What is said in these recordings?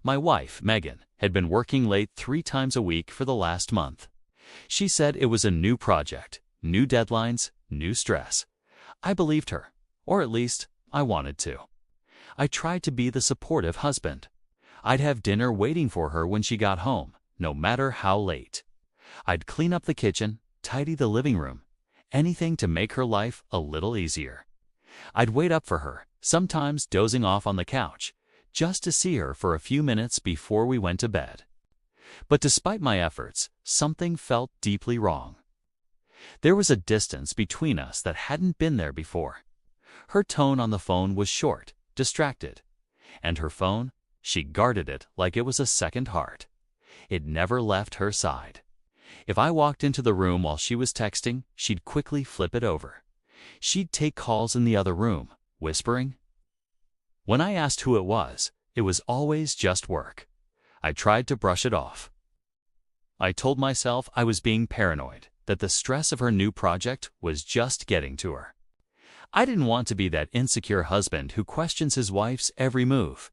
My wife, Megan, had been working late 3 times a week for the last month. She said it was a new project, new deadlines, new stress. I believed her, or at least I wanted to. I tried to be the supportive husband. I'd have dinner waiting for her when she got home, no matter how late. I'd clean up the kitchen, tidy the living room, anything to make her life a little easier. I'd wait up for her, sometimes dozing off on the couch, just to see her for a few minutes before we went to bed. But despite my efforts, something felt deeply wrong. There was a distance between us that hadn't been there before. Her tone on the phone was short, distracted. And her phone, she guarded it like it was a second heart. It never left her side. If I walked into the room while she was texting, she'd quickly flip it over. She'd take calls in the other room, whispering. When I asked who it was always just work. I tried to brush it off. I told myself I was being paranoid, that the stress of her new project was just getting to her. I didn't want to be that insecure husband who questions his wife's every move.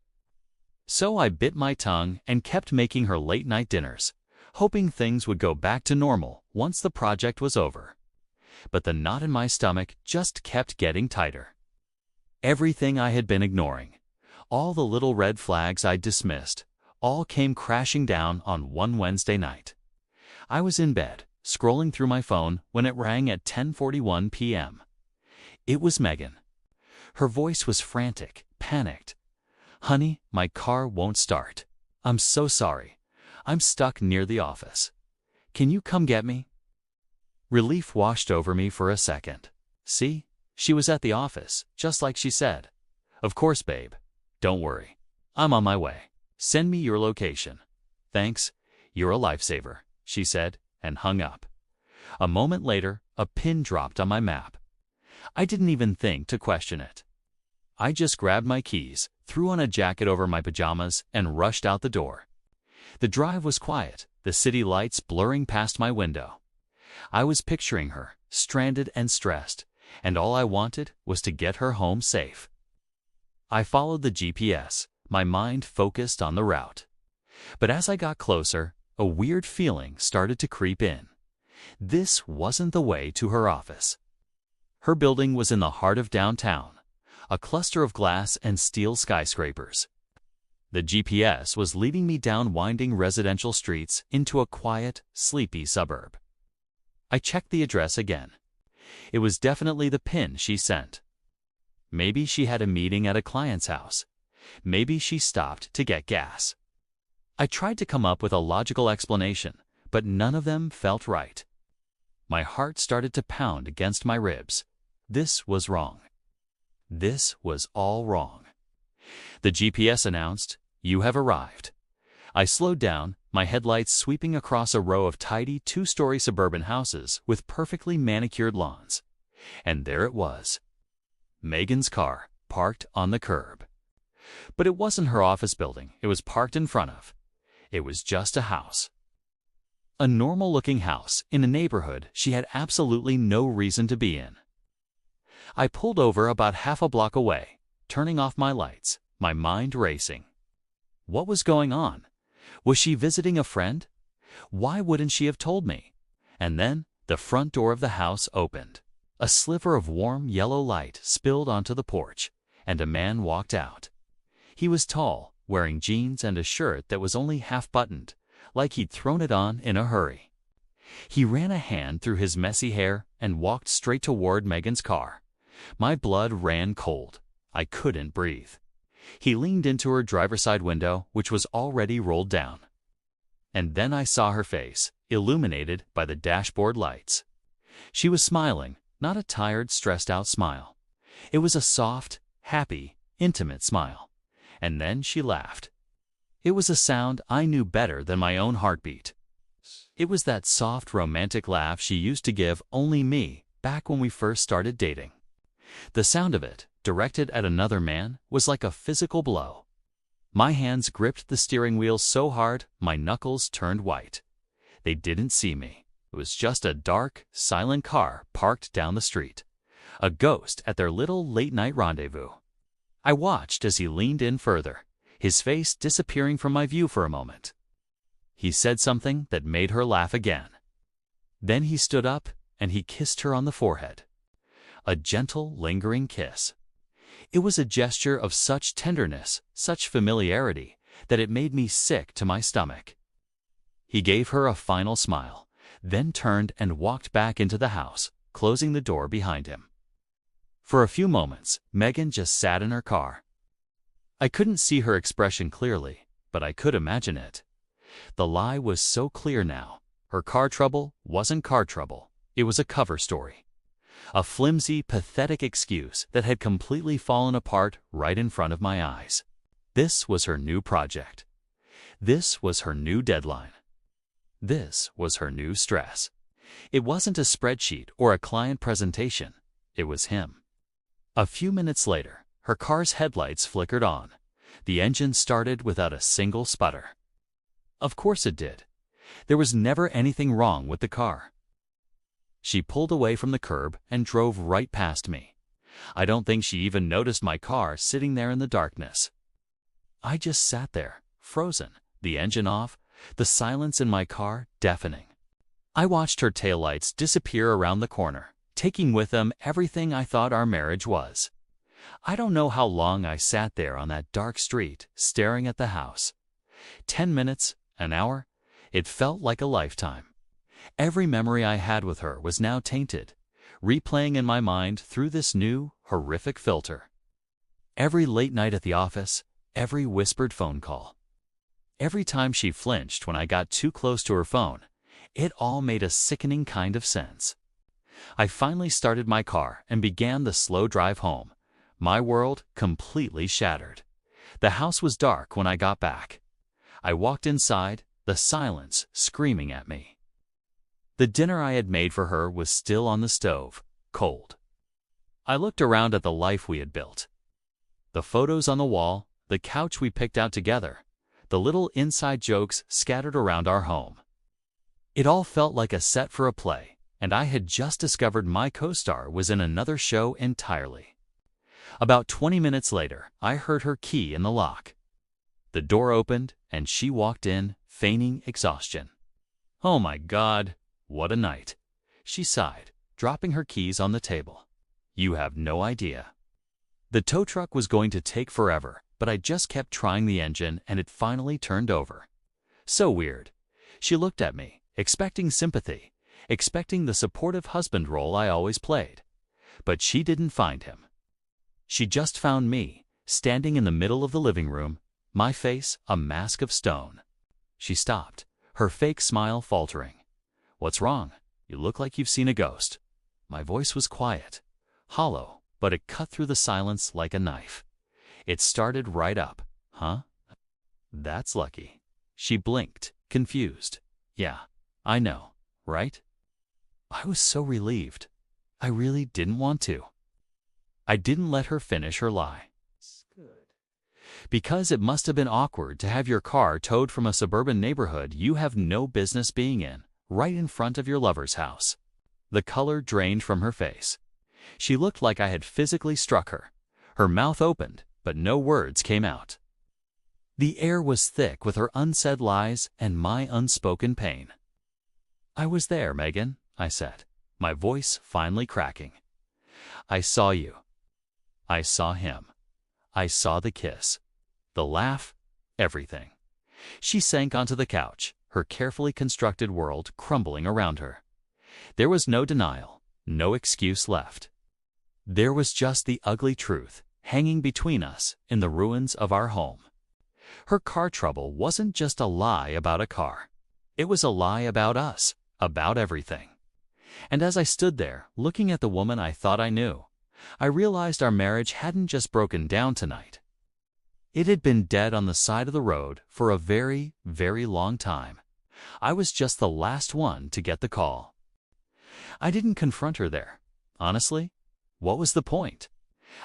So I bit my tongue and kept making her late-night dinners, hoping things would go back to normal once the project was over. But the knot in my stomach just kept getting tighter. Everything I had been ignoring, all the little red flags I'd dismissed, all came crashing down on one Wednesday night. I was in bed, scrolling through my phone when it rang at 10:41 p.m. It was Megan. Her voice was frantic, panicked. "Honey, my car won't start. I'm so sorry. I'm stuck near the office. Can you come get me?" Relief washed over me for a second. See, she was at the office, just like she said. "Of course, babe. Don't worry. I'm on my way. Send me your location." "Thanks. You're a lifesaver," she said, and hung up. A moment later, a pin dropped on my map. I didn't even think to question it. I just grabbed my keys, threw on a jacket over my pajamas, and rushed out the door. The drive was quiet, the city lights blurring past my window. I was picturing her, stranded and stressed, and all I wanted was to get her home safe. I followed the GPS, my mind focused on the route. But as I got closer, a weird feeling started to creep in. This wasn't the way to her office. Her building was in the heart of downtown, a cluster of glass and steel skyscrapers. The GPS was leading me down winding residential streets into a quiet, sleepy suburb. I checked the address again. It was definitely the pin she sent. Maybe she had a meeting at a client's house. Maybe she stopped to get gas. I tried to come up with a logical explanation, but none of them felt right. My heart started to pound against my ribs. This was wrong. This was all wrong. The GPS announced, "You have arrived." I slowed down, my headlights sweeping across a row of tidy 2-story suburban houses with perfectly manicured lawns. And there it was. Megan's car, parked on the curb. But it wasn't her office building it was parked in front of. It was just a house. A normal-looking house in a neighborhood she had absolutely no reason to be in. I pulled over about half a block away, turning off my lights, my mind racing. What was going on? Was she visiting a friend? Why wouldn't she have told me? And then the front door of the house opened. A sliver of warm yellow light spilled onto the porch, and a man walked out. He was tall, wearing jeans and a shirt that was only half-buttoned, like he'd thrown it on in a hurry. He ran a hand through his messy hair and walked straight toward Megan's car. My blood ran cold. I couldn't breathe. He leaned into her driver's side window, which was already rolled down. And then I saw her face, illuminated by the dashboard lights. She was smiling, not a tired, stressed-out smile. It was a soft, happy, intimate smile. And then she laughed. It was a sound I knew better than my own heartbeat. It was that soft, romantic laugh she used to give only me back when we first started dating. The sound of it, directed at another man, was like a physical blow. My hands gripped the steering wheel so hard my knuckles turned white. They didn't see me. It was just a dark, silent car parked down the street. A ghost at their little late-night rendezvous. I watched as he leaned in further, his face disappearing from my view for a moment. He said something that made her laugh again. Then he stood up and he kissed her on the forehead. A gentle, lingering kiss. It was a gesture of such tenderness, such familiarity, that it made me sick to my stomach. He gave her a final smile, then turned and walked back into the house, closing the door behind him. For a few moments, Megan just sat in her car. I couldn't see her expression clearly, but I could imagine it. The lie was so clear now. Her car trouble wasn't car trouble. It was a cover story. A flimsy, pathetic excuse that had completely fallen apart right in front of my eyes. This was her new project. This was her new deadline. This was her new stress. It wasn't a spreadsheet or a client presentation. It was him. A few minutes later, her car's headlights flickered on. The engine started without a single sputter. Of course it did. There was never anything wrong with the car. She pulled away from the curb and drove right past me. I don't think she even noticed my car sitting there in the darkness. I just sat there, frozen, the engine off, the silence in my car deafening. I watched her taillights disappear around the corner, taking with them everything I thought our marriage was. I don't know how long I sat there on that dark street, staring at the house. 10 minutes, an hour, it felt like a lifetime. Every memory I had with her was now tainted, replaying in my mind through this new, horrific filter. Every late night at the office, every whispered phone call. Every time she flinched when I got too close to her phone, it all made a sickening kind of sense. I finally started my car and began the slow drive home, my world completely shattered. The house was dark when I got back. I walked inside, the silence screaming at me. The dinner I had made for her was still on the stove, cold. I looked around at the life we had built. The photos on the wall, the couch we picked out together, the little inside jokes scattered around our home. It all felt like a set for a play, and I had just discovered my co-star was in another show entirely. About 20 minutes later, I heard her key in the lock. The door opened, and she walked in, feigning exhaustion. "Oh my God, what a night," she sighed, dropping her keys on the table. "You have no idea. The tow truck was going to take forever, but I just kept trying the engine and it finally turned over. So weird." She looked at me, expecting sympathy, expecting the supportive husband role I always played. But she didn't find him. She just found me, standing in the middle of the living room, my face a mask of stone. She stopped, her fake smile faltering. "What's wrong? You look like you've seen a ghost." My voice was quiet, hollow, but it cut through the silence like a knife. It started right up. "Huh? That's lucky." She blinked, confused. "Yeah, I know, right?" I was so relieved. I really didn't want to. I didn't let her finish her lie. "Because it must have been awkward to have your car towed from a suburban neighborhood you have no business being in, right in front of your lover's house." The color drained from her face. She looked like I had physically struck her. Her mouth opened, but no words came out. The air was thick with her unsaid lies and my unspoken pain. "I was there, Megan," I said, my voice finally cracking. "I saw you. I saw him. I saw the kiss, the laugh, everything." She sank onto the couch, her carefully constructed world crumbling around her. There was no denial, no excuse left. There was just the ugly truth hanging between us in the ruins of our home. Her car trouble wasn't just a lie about a car. It was a lie about us, about everything. And as I stood there, looking at the woman I thought I knew, I realized our marriage hadn't just broken down tonight. It had been dead on the side of the road for a very, very long time. I was just the last one to get the call. I didn't confront her there. Honestly, what was the point?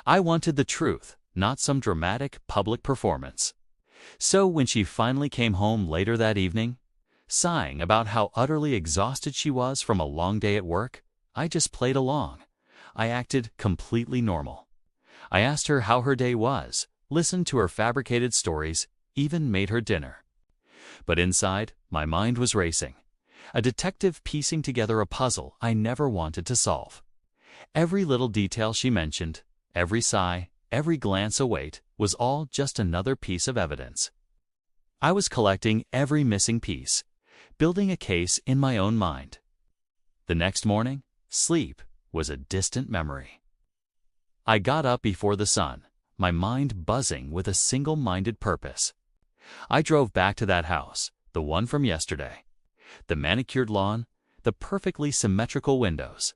I wanted the truth, not some dramatic public performance. So when she finally came home later that evening, sighing about how utterly exhausted she was from a long day at work, I just played along. I acted completely normal. I asked her how her day was, listened to her fabricated stories, even made her dinner. But inside, my mind was racing. A detective piecing together a puzzle I never wanted to solve. Every little detail she mentioned, every sigh, every glance away, was all just another piece of evidence. I was collecting every missing piece, building a case in my own mind. The next morning, sleep was a distant memory. I got up before the sun, my mind buzzing with a single-minded purpose. I drove back to that house, the one from yesterday. The manicured lawn, the perfectly symmetrical windows.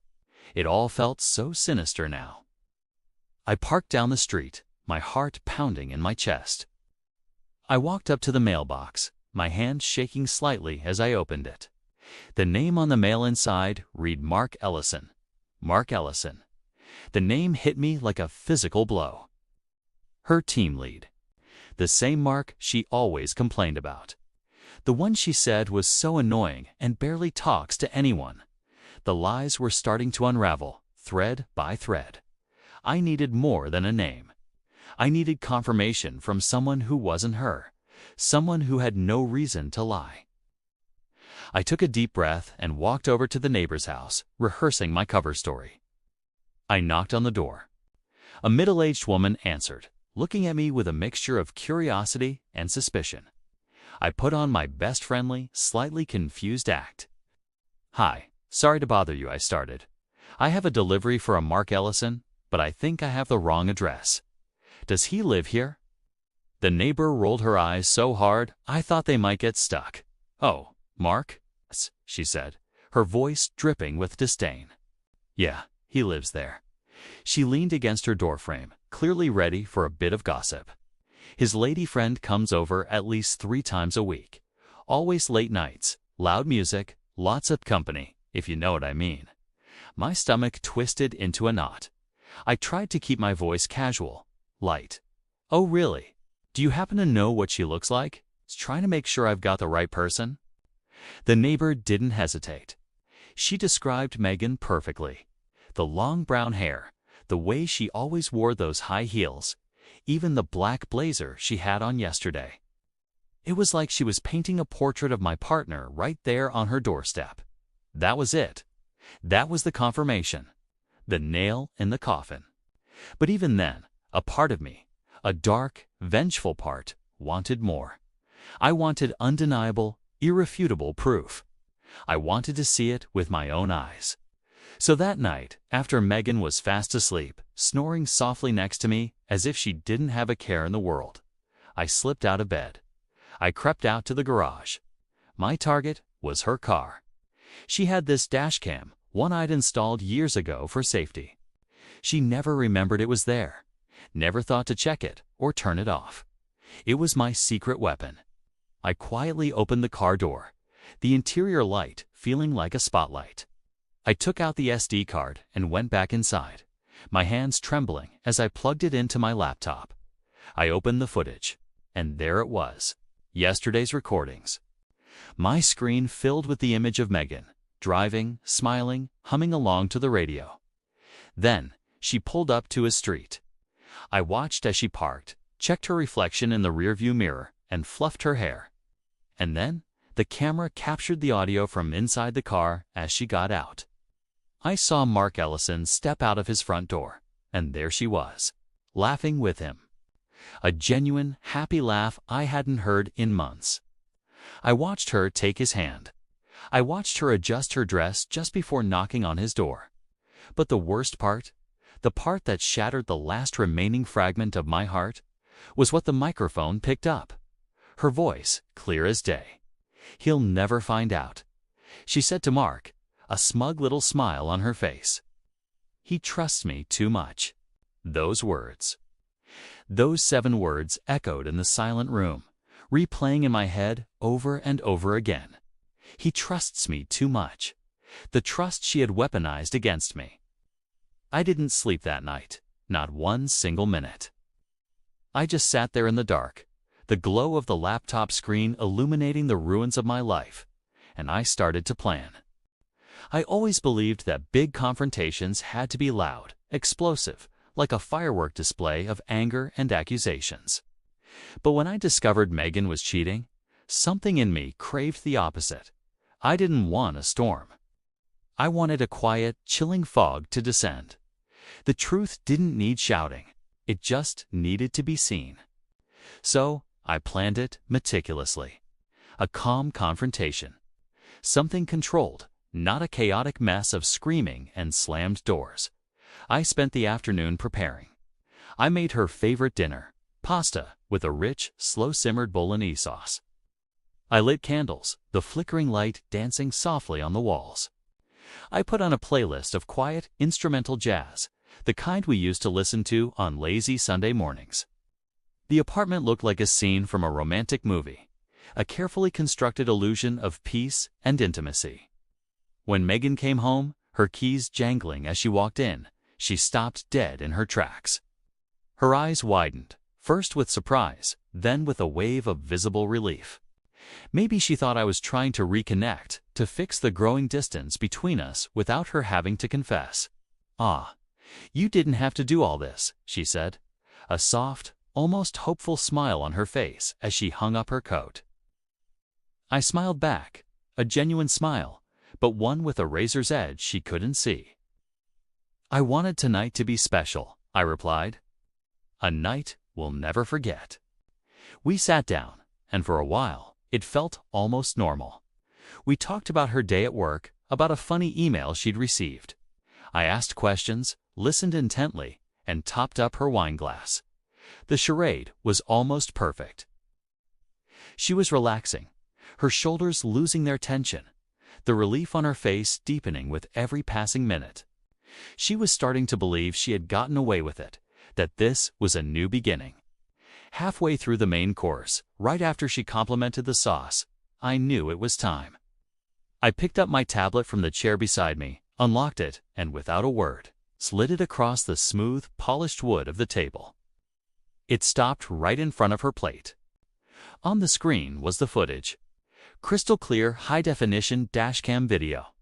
It all felt so sinister now. I parked down the street, my heart pounding in my chest. I walked up to the mailbox, my hand shaking slightly as I opened it. The name on the mail inside read Mark Ellison. Mark Ellison. The name hit me like a physical blow. Her team lead. The same Mark she always complained about. The one she said was so annoying and barely talks to anyone. The lies were starting to unravel, thread by thread. I needed more than a name. I needed confirmation from someone who wasn't her, someone who had no reason to lie. I took a deep breath and walked over to the neighbor's house, rehearsing my cover story. I knocked on the door. A middle-aged woman answered, looking at me with a mixture of curiosity and suspicion. I put on my best friendly, slightly confused act. "Hi, sorry to bother you," I started. "I have a delivery for a Mark Ellison, but I think I have the wrong address. Does he live here?" The neighbor rolled her eyes so hard I thought they might get stuck. "Oh, Mark?" she said, her voice dripping with disdain. "Yeah, he lives there." She leaned against her doorframe, clearly ready for a bit of gossip. "His lady friend comes over at least 3 times a week. Always late nights, loud music, lots of company, if you know what I mean." My stomach twisted into a knot. I tried to keep my voice casual, light. "Oh, really? Do you happen to know what she looks like? Trying to make sure I've got the right person." The neighbor didn't hesitate. She described Megan perfectly. The long brown hair, the way she always wore those high heels, even the black blazer she had on yesterday. It was like she was painting a portrait of my partner right there on her doorstep. That was it. That was the confirmation. The nail in the coffin. But even then, a part of me, a dark, vengeful part, wanted more. I wanted undeniable, irrefutable proof. I wanted to see it with my own eyes. So that night, after Megan was fast asleep, snoring softly next to me as if she didn't have a care in the world, I slipped out of bed. I crept out to the garage. My target was her car. She had this dash cam, one I'd installed years ago for safety. She never remembered it was there, never thought to check it or turn it off. It was my secret weapon. I quietly opened the car door, the interior light feeling like a spotlight. I took out the SD card and went back inside, my hands trembling as I plugged it into my laptop. I opened the footage, and there it was, yesterday's recordings. My screen filled with the image of Megan, driving, smiling, humming along to the radio. Then, she pulled up to a street. I watched as she parked, checked her reflection in the rearview mirror, and fluffed her hair. And then, the camera captured the audio from inside the car as she got out. I saw Mark Ellison step out of his front door, and there she was, laughing with him. A genuine, happy laugh I hadn't heard in months. I watched her take his hand. I watched her adjust her dress just before knocking on his door. But the worst part, the part that shattered the last remaining fragment of my heart, was what the microphone picked up. Her voice, clear as day. "He'll never find out," she said to Mark, a smug little smile on her face. "He trusts me too much." Those words. Those 7 words echoed in the silent room, replaying in my head over and over again. He trusts me too much. The trust she had weaponized against me. I didn't sleep that night, not one single minute. I just sat there in the dark, the glow of the laptop screen illuminating the ruins of my life, and I started to plan. I always believed that big confrontations had to be loud, explosive, like a firework display of anger and accusations. But when I discovered Megan was cheating, something in me craved the opposite. I didn't want a storm. I wanted a quiet, chilling fog to descend. The truth didn't need shouting. It just needed to be seen. So I planned it meticulously. A calm confrontation. Something controlled, not a chaotic mess of screaming and slammed doors. I spent the afternoon preparing. I made her favorite dinner, pasta with a rich, slow-simmered bolognese sauce. I lit candles, the flickering light dancing softly on the walls. I put on a playlist of quiet, instrumental jazz, the kind we used to listen to on lazy Sunday mornings. The apartment looked like a scene from a romantic movie, a carefully constructed illusion of peace and intimacy. When Megan came home, her keys jangling as she walked in, she stopped dead in her tracks. Her eyes widened, first with surprise, then with a wave of visible relief. Maybe she thought I was trying to reconnect, to fix the growing distance between us without her having to confess. "Ah, you didn't have to do all this," she said, a soft, almost hopeful smile on her face as she hung up her coat. I smiled back, a genuine smile, but one with a razor's edge she couldn't see. "I wanted tonight to be special," I replied. "A night we'll never forget." We sat down, and for a while, it felt almost normal. We talked about her day at work, about a funny email she'd received. I asked questions, listened intently, and topped up her wine glass. The charade was almost perfect. She was relaxing, her shoulders losing their tension, the relief on her face deepening with every passing minute. She was starting to believe she had gotten away with it, that this was a new beginning. Halfway through the main course, right after she complimented the sauce, I knew it was time. I picked up my tablet from the chair beside me, unlocked it, and without a word, slid it across the smooth, polished wood of the table. It stopped right in front of her plate. On the screen was the footage. Crystal clear, high-definition dashcam video.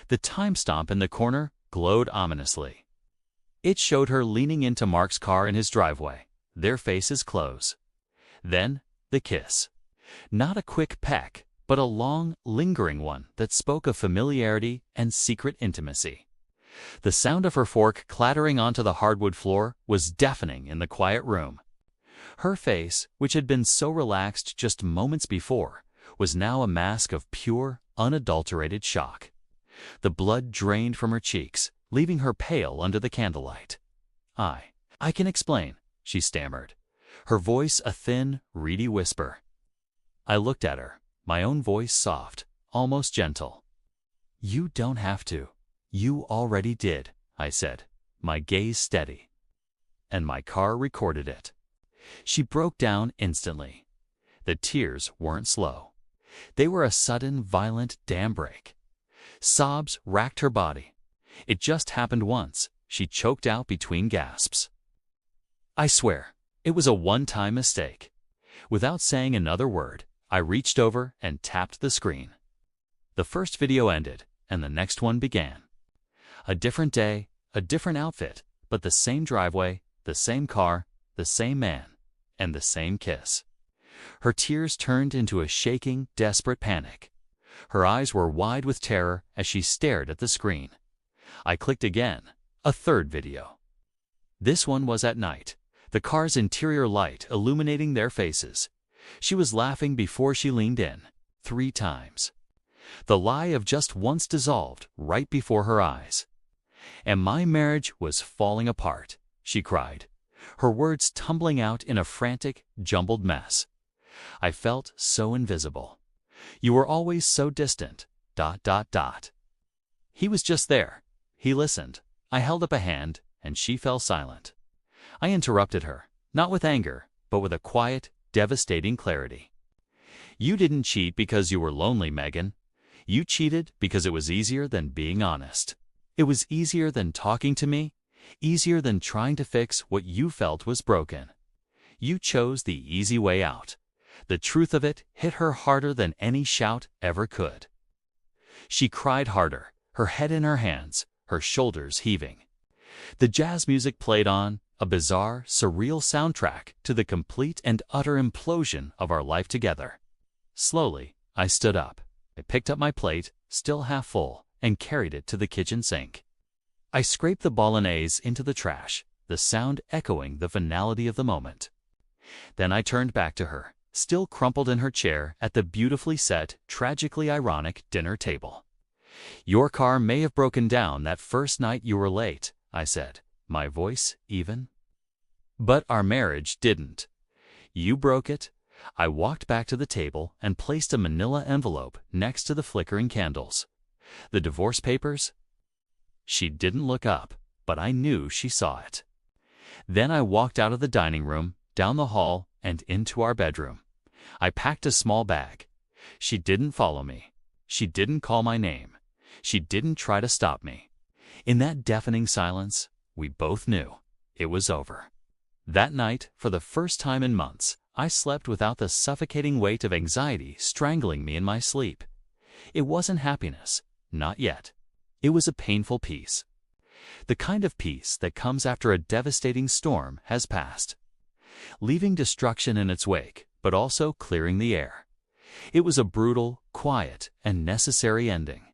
The timestamp in the corner glowed ominously. It showed her leaning into Mark's car in his driveway, their faces close. Then, the kiss. Not a quick peck, but a long, lingering one that spoke of familiarity and secret intimacy. The sound of her fork clattering onto the hardwood floor was deafening in the quiet room. Her face, which had been so relaxed just moments before, was now a mask of pure, unadulterated shock. The blood drained from her cheeks, leaving her pale under the candlelight. I can explain," she stammered, her voice a thin, reedy whisper. I looked at her, my own voice soft, almost gentle. "You don't have to. You already did," I said, my gaze steady. And my car recorded it. She broke down instantly. The tears weren't slow. They were a sudden, violent dam break. Sobs racked her body. It just happened once, she choked out between gasps. "I swear, it was a one-time mistake." Without saying another word, I reached over and tapped the screen. The first video ended, and the next one began. A different day, a different outfit, but the same driveway, the same car, the same man, and the same kiss. Her tears turned into a shaking, desperate panic. Her eyes were wide with terror as she stared at the screen. I clicked again, a third video. This one was at night, the car's interior light illuminating their faces. She was laughing before she leaned in, 3 times. The lie of just once dissolved right before her eyes. And my marriage was falling apart, she cried, her words tumbling out in a frantic, jumbled mess. I felt so invisible. You were always so distant, ... He was just there. He listened. I held up a hand, and she fell silent. I interrupted her, not with anger, but with a quiet, devastating clarity. "You didn't cheat because you were lonely, Megan. You cheated because it was easier than being honest. It was easier than talking to me, easier than trying to fix what you felt was broken. You chose the easy way out." The truth of it hit her harder than any shout ever could. She cried harder, her head in her hands, her shoulders heaving. The jazz music played on, a bizarre, surreal soundtrack to the complete and utter implosion of our life together. Slowly, I stood up. I picked up my plate, still half full, and carried it to the kitchen sink. I scraped the bolognese into the trash, the sound echoing the finality of the moment. Then I turned back to her, still crumpled in her chair at the beautifully set, tragically ironic dinner table. "Your car may have broken down that first night you were late," I said, my voice even. "But our marriage didn't. You broke it." I walked back to the table and placed a manila envelope next to the flickering candles. "The divorce papers?" She didn't look up, but I knew she saw it. Then I walked out of the dining room, down the hall, and into our bedroom. I packed a small bag. She didn't follow me. She didn't call my name. She didn't try to stop me. In that deafening silence, we both knew it was over. That night, for the first time in months, I slept without the suffocating weight of anxiety strangling me in my sleep. It wasn't happiness, not yet. It was a painful peace. The kind of peace that comes after a devastating storm has passed, leaving destruction in its wake, but also clearing the air. It was a brutal, quiet, and necessary ending.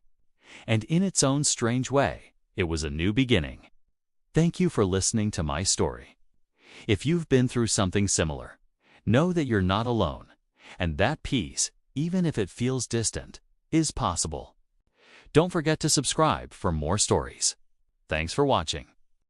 And in its own strange way, it was a new beginning. Thank you for listening to my story. If you've been through something similar, know that you're not alone, and that peace, even if it feels distant, is possible. Don't forget to subscribe for more stories. Thanks for watching.